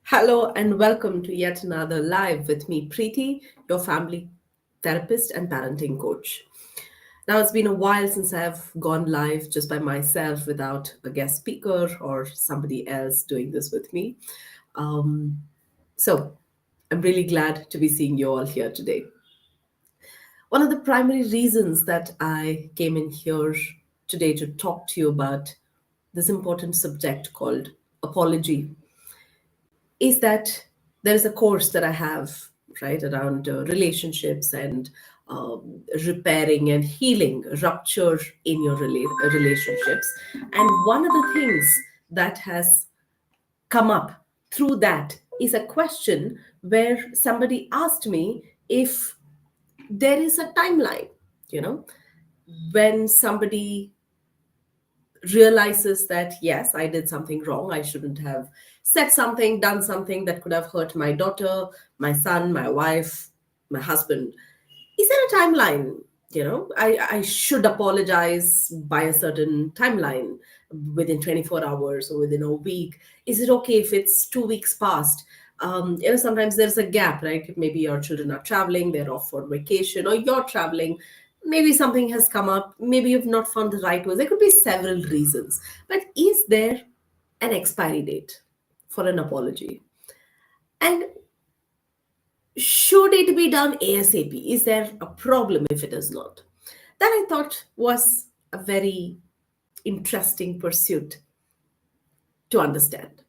Hello and welcome to yet another live with me, Preeti, your family therapist and parenting coach. Now, it's been a while since I've gone live just by myself without a guest speaker or somebody else doing this with me. Um, so, I'm really glad to be seeing you all here today. One of the primary reasons that I came in here today to talk to you about this important subject called apology is that there is a course that I have right around relationships and repairing and healing rupture in your relationships. And one of the things that has come up through that is a question where somebody asked me if there is a timeline, you know, when somebody realizes that yes, I did something wrong, I shouldn't have said something, done something that could have hurt my daughter, my son, my wife, my husband. Is there a timeline? I should apologize by a certain timeline within 24 hours or within a week. Is it okay if it's 2 weeks past? Sometimes there's a gap, right? Maybe your children are traveling, they're off for vacation, or you're traveling. Maybe something has come up. Maybe you've not found the right words. There could be several reasons. But is there an expiry date for an apology? And should it be done ASAP? Is there a problem if it is not? That I thought was a very interesting pursuit to understand.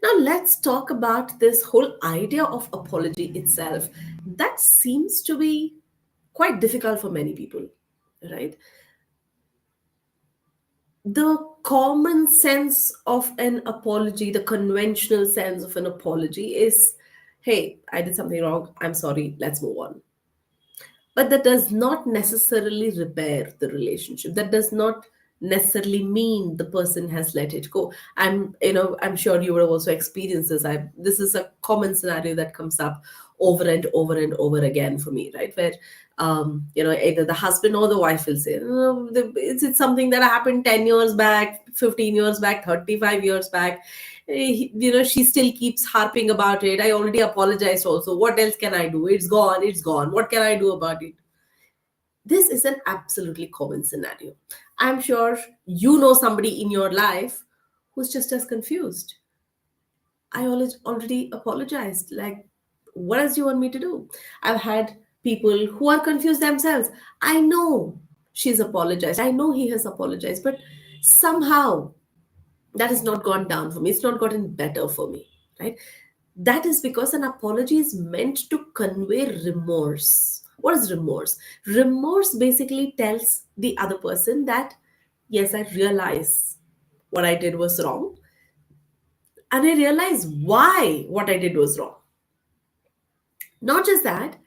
Now, let's talk about this whole idea of apology itself. That seems to be quite difficult for many people, right? The common sense of an apology, the conventional sense of an apology is hey, I did something wrong. I'm sorry. Let's move on. But that does not necessarily repair the relationship. That does not necessarily mean the person has let it go. I'm sure you would have also experienced this. This is a common scenario that comes up over and over and over again for me, right? Where either the husband or the wife will say, "Oh, it's something that happened 10 years back, 15 years back, 35 years back. She still keeps harping about it. I already apologized also. What else can I do? It's gone, it's gone. What can I do about it?" This is an absolutely common scenario. I'm sure you know somebody in your life who's just as confused. Already apologized. Like, what else do you want me to do? I've had people who are confused themselves. I know she's apologized. I know he has apologized, but somehow that has not gone down for me. It's not gotten better for me, right? That is because an apology is meant to convey remorse. What is remorse? Remorse basically tells the other person that, yes, I realize what I did was wrong, and I realize why what I did was wrong. Not just that,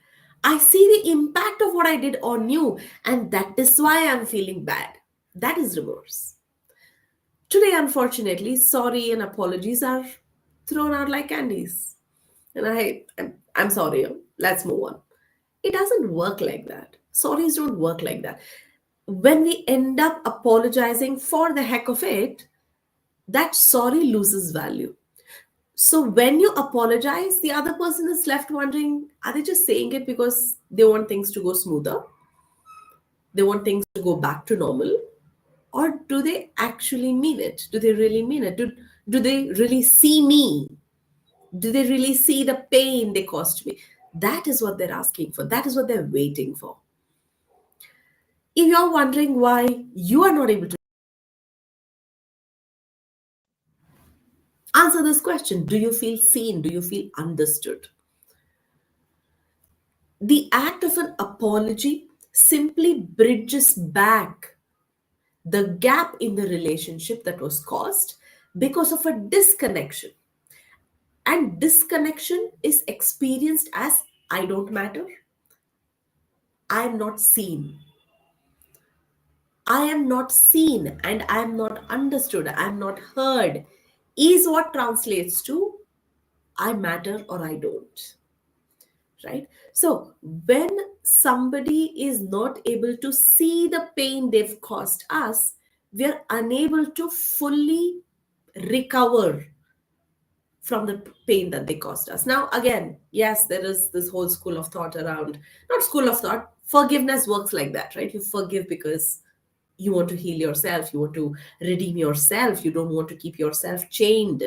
I see the impact of what I did on you, and that is why I'm feeling bad. That is remorse. Today, unfortunately, sorry and apologies are thrown out like candies. And I'm sorry, let's move on. It doesn't work like that. Sorries don't work like that. When we end up apologizing for the heck of it, that sorry loses value. So when you apologize, the other person is left wondering, are they just saying it because they want things to go smoother? They want things to go back to normal? Or do they actually mean it? Do they really mean it? Do they really see me? Do they really see the pain they caused me? That is what they're asking for. That is what they're waiting for. If you're wondering why you are not able to answer this question, do you feel seen? Do you feel understood? The act of an apology simply bridges back the gap in the relationship that was caused because of a disconnection. And disconnection is experienced as I don't matter, I am not seen. I am not seen and I am not understood, I am not heard, is what translates to I matter or I don't. Right? So, when somebody is not able to see the pain they've caused us, we are unable to fully recover from the pain that they caused us. Now, again, yes, there is this whole school of thought around, not school of thought, forgiveness works like that, right? You forgive because you want to heal yourself, you want to redeem yourself, you don't want to keep yourself chained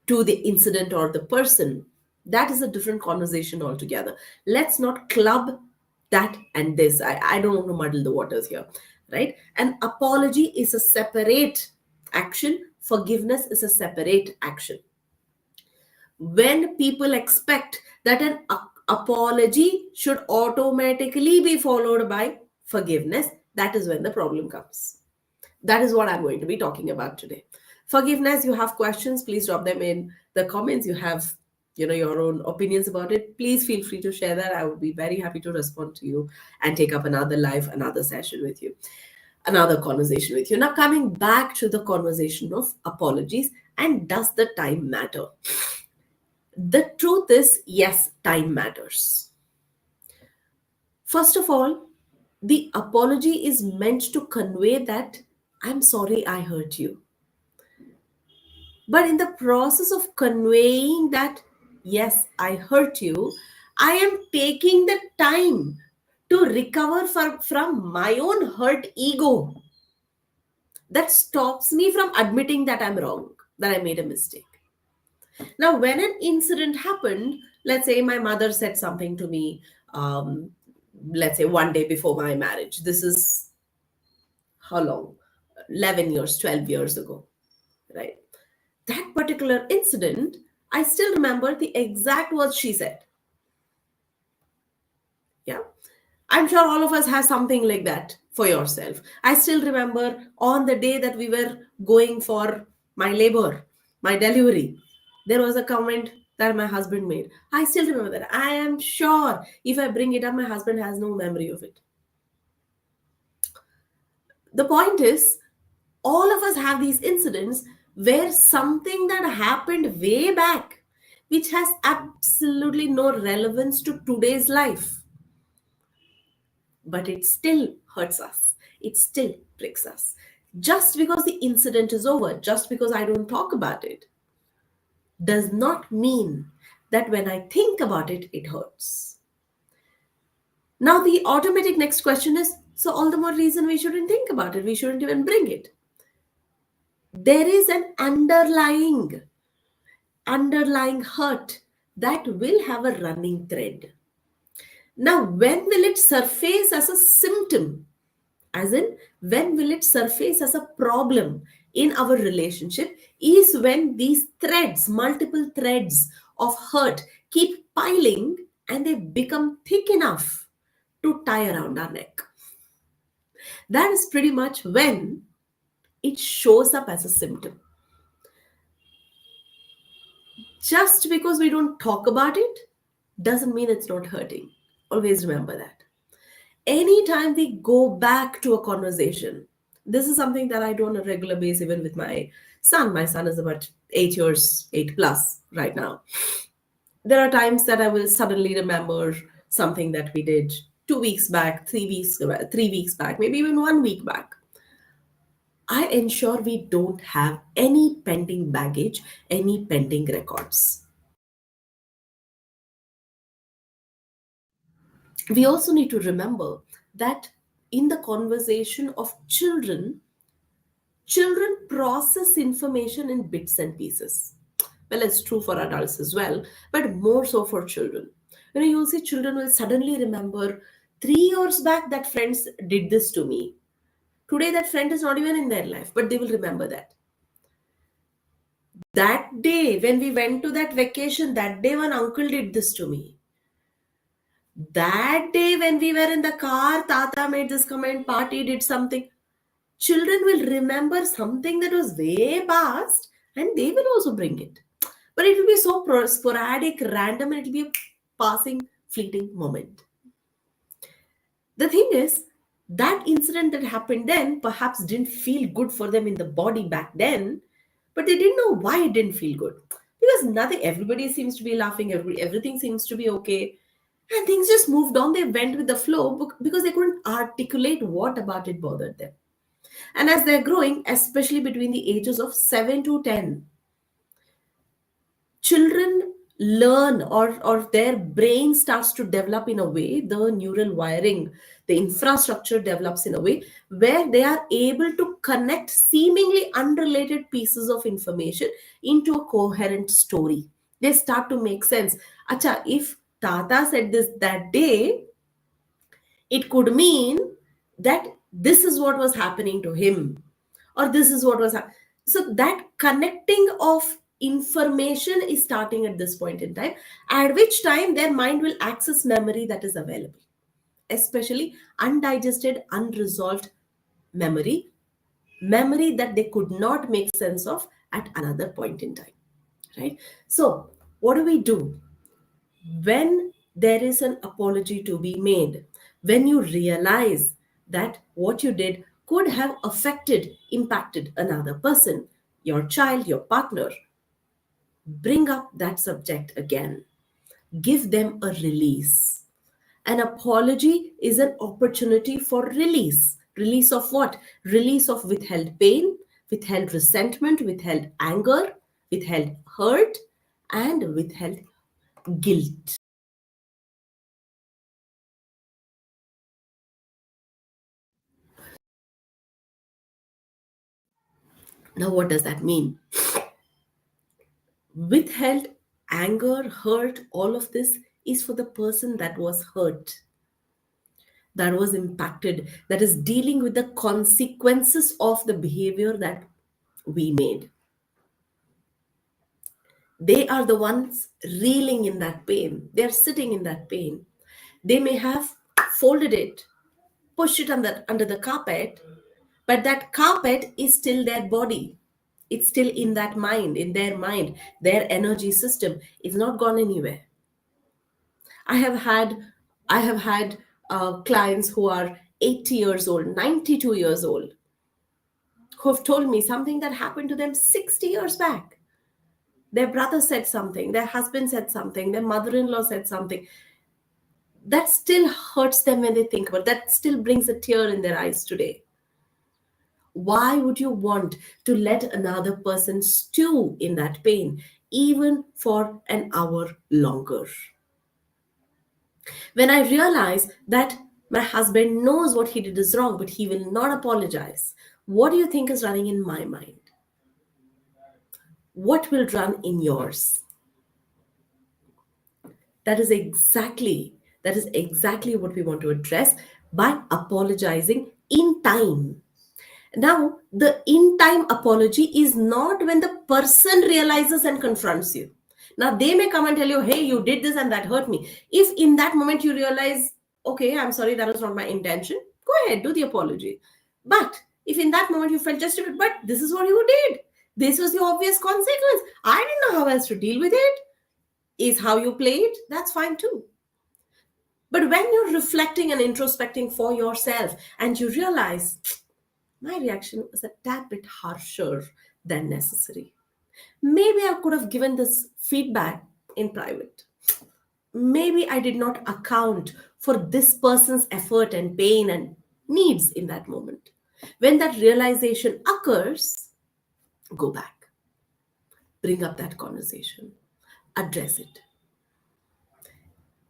to the incident or the person. That is a different conversation altogether. Let's not club that and this. I don't want to muddle the waters here, right? An apology is a separate action, forgiveness is a separate action. When people expect that an apology should automatically be followed by forgiveness, that is when the problem comes. That is what I'm going to be talking about today. Forgiveness, you have questions, please drop them in the comments. You have, your own opinions about it. Please feel free to share that. I would be very happy to respond to you and take up another live, another session with you, another conversation with you. Now, coming back to the conversation of apologies, and does the time matter? The truth is, yes, time matters. First of all, the apology is meant to convey that I'm sorry I hurt you. But in the process of conveying that, yes, I hurt you, I am taking the time to recover from my own hurt ego. That stops me from admitting that I'm wrong, that I made a mistake. Now, when an incident happened, let's say my mother said something to me, let's say one day before my marriage. This is how long? 11 years, 12 years ago, right? That particular incident, I still remember the exact words she said. Yeah. I'm sure all of us have something like that for yourself. I still remember on the day that we were going for my labor, my delivery, there was a comment that my husband made. I still remember that. I am sure if I bring it up, my husband has no memory of it. The point is, all of us have these incidents where something that happened way back, which has absolutely no relevance to today's life, but it still hurts us. It still pricks us. Just because the incident is over, just because I don't talk about it, does not mean that when I think about it, it hurts. Now, the automatic next question is, so all the more reason we shouldn't think about it. We shouldn't even bring it. There is an underlying hurt that will have a running thread. Now, when will it surface as a symptom? As in, when will it surface as a problem in our relationship? Is when these threads, multiple threads of hurt, keep piling and they become thick enough to tie around our neck. That is pretty much when it shows up as a symptom. Just because we don't talk about it doesn't mean it's not hurting. Always remember that. Anytime we go back to a conversation, this is something that I do on a regular basis, even with my son. My son is about 8 years, 8 plus right now. There are times that I will suddenly remember something that we did 2 weeks back, 3 weeks back, maybe even 1 week back. I ensure we don't have any pending baggage, any pending records. We also need to remember that in the conversation of children process information in bits and pieces. Well, it's true for adults as well, but more so for children. You'll see children will suddenly remember 3 years back that friends did this to me. Today, that friend is not even in their life, but they will remember that. That day, when we went to that vacation, that day when uncle did this to me. That day when we were in the car, Tata made this comment, party did something. Children will remember something that was way past and they will also bring it. But it will be so sporadic, random, and it will be a passing, fleeting moment. The thing is, that incident that happened then perhaps didn't feel good for them in the body back then, but they didn't know why it didn't feel good. Because everybody seems to be laughing, everything seems to be okay. And things just moved on. They went with the flow because they couldn't articulate what about it bothered them. And as they're growing, especially between the ages of 7 to 10, Children learn, or their brain starts to develop in a way, the neural wiring, the infrastructure develops in a way where they are able to connect seemingly unrelated pieces of information into a coherent story. They start to make sense. Acha, if Tata said this that day, it could mean that this is what was happening to him, or this is what was so that connecting of information is starting at this point in time, at which time their mind will access memory that is available, especially undigested, unresolved memory, memory that they could not make sense of at another point in time, right? So what do we do when there is an apology to be made, when you realize that what you did could have affected, impacted another person, your child, your partner? Bring up that subject again, give them a release. An apology is an opportunity for release. Release of what? Release of withheld pain, withheld resentment, withheld anger, withheld hurt, and withheld guilt. Now, what does that mean? Withheld anger, hurt, all of this is for the person that was hurt, that was impacted, that is dealing with the consequences of the behavior that we made. They are the ones reeling in that pain. They are sitting in that pain. They may have folded it, pushed it under the carpet, but that carpet is still their body. It's still in that mind, in their mind, their energy system. It's not gone anywhere. I have had I have had clients who are 80 years old, 92 years old, who have told me something that happened to them 60 years back. Their brother said something, their husband said something, their mother-in-law said something. That still hurts them when they think about it. That still brings a tear in their eyes today. Why would you want to let another person stew in that pain, even for an hour longer? When I realize that my husband knows what he did is wrong, but he will not apologize, what do you think is running in my mind? What will run in yours? That is exactly what we want to address by apologizing in time. Now, the in time apology is not when the person realizes and confronts you. Now, they may come and tell you, hey, you did this and that hurt me. If in that moment you realize, okay, I'm sorry, that was not my intention, go ahead, do the apology. But if in that moment you felt justified, but this is what you did, this was the obvious consequence, I didn't know how else to deal with it, is how you play it, that's fine too. But when you're reflecting and introspecting for yourself and you realize, my reaction was a tad bit harsher than necessary. Maybe I could have given this feedback in private. Maybe I did not account for this person's effort and pain and needs in that moment. When that realization occurs, go back, bring up that conversation, address it.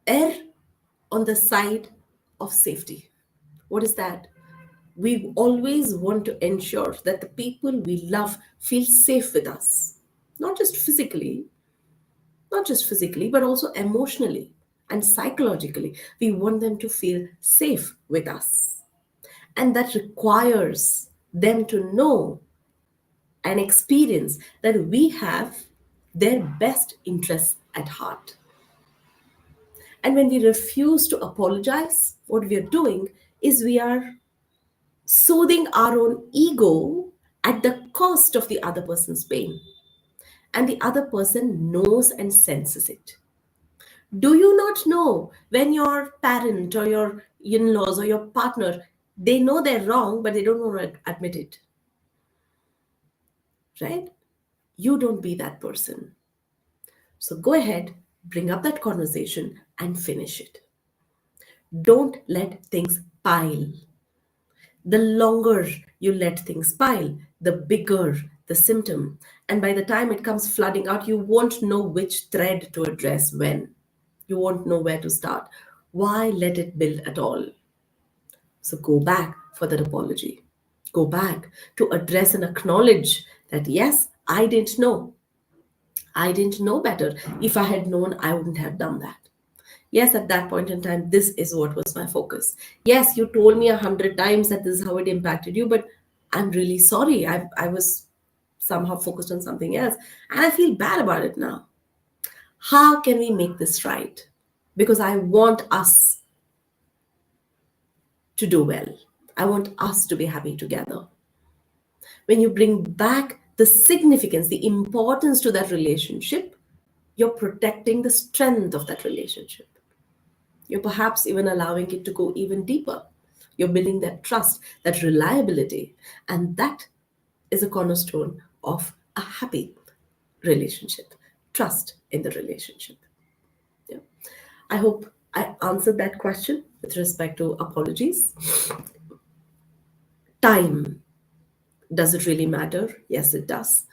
Err on the side of safety. What is that? We always want to ensure that the people we love feel safe with us, not just physically, but also emotionally and psychologically. We want them to feel safe with us. And that requires them to know and experience that we have their best interests at heart. And when we refuse to apologize, what we are doing is we are soothing our own ego at the cost of the other person's pain. And the other person knows and senses it. Do you not know when your parent or your in laws or your partner, they know they're wrong, but they don't want to admit it? Right? You don't be that person. So go ahead, bring up that conversation and finish it. Don't let things pile. The longer you let things pile, the bigger the symptom. And by the time it comes flooding out, you won't know which thread to address when. You won't know where to start. Why let it build at all? So go back for that apology. Go back to address and acknowledge that, yes, I didn't know. I didn't know better. If I had known, I wouldn't have done that. Yes, at that point in time, this is what was my focus. Yes, you told me 100 times that this is how it impacted you, but I'm really sorry. I was somehow focused on something else, and I feel bad about it now. How can we make this right? Because I want us to do well. I want us to be happy together. When you bring back the significance, the importance to that relationship, you're protecting the strength of that relationship. You're perhaps even allowing it to go even deeper. You're building that trust, that reliability, and that is a cornerstone of a happy relationship. Trust in the relationship. Yeah. I hope I answered that question with respect to apologies. Time. Does it really matter? Yes, it does.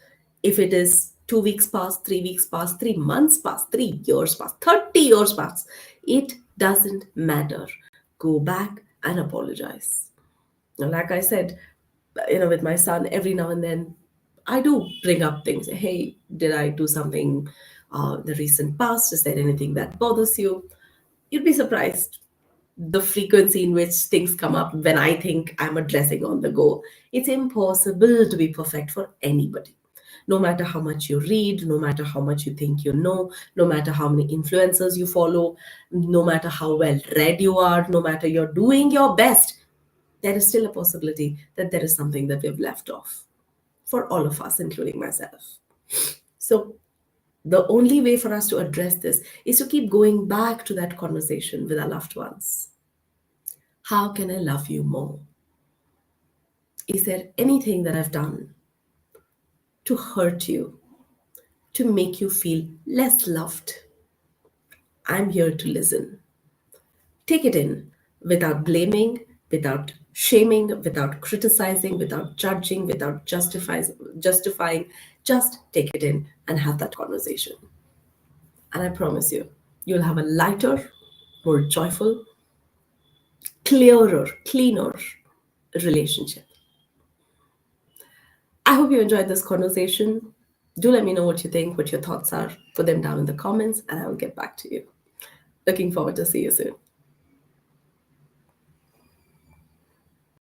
If it is 2 weeks past, 3 weeks past, 3 months past, 3 years past, 30 years past, it doesn't matter. Go back and apologize. Now, like I said, with my son, every now and then, I do bring up things. Hey, did I do something in the recent past? Is there anything that bothers you? You'd be surprised the frequency in which things come up when I think I'm addressing on the go. It's impossible to be perfect for anybody. No matter how much you read, no matter how much you think you know, no matter how many influencers you follow, no matter how well read you are, no matter you're doing your best, there is still a possibility that there is something that we've left off for all of us, including myself. So, the only way for us to address this is to keep going back to that conversation with our loved ones. How can I love you more? Is there anything that I've done to hurt you, to make you feel less loved? I'm here to listen. Take it in without blaming, without shaming, without criticizing, without judging, without justifying. Just take it in and have that conversation. And I promise you, you'll have a lighter, more joyful, clearer, cleaner relationship. I hope you enjoyed this conversation. Do let me know what you think, what your thoughts are. Put them down in the comments, and I will get back to you. Looking forward to see you soon.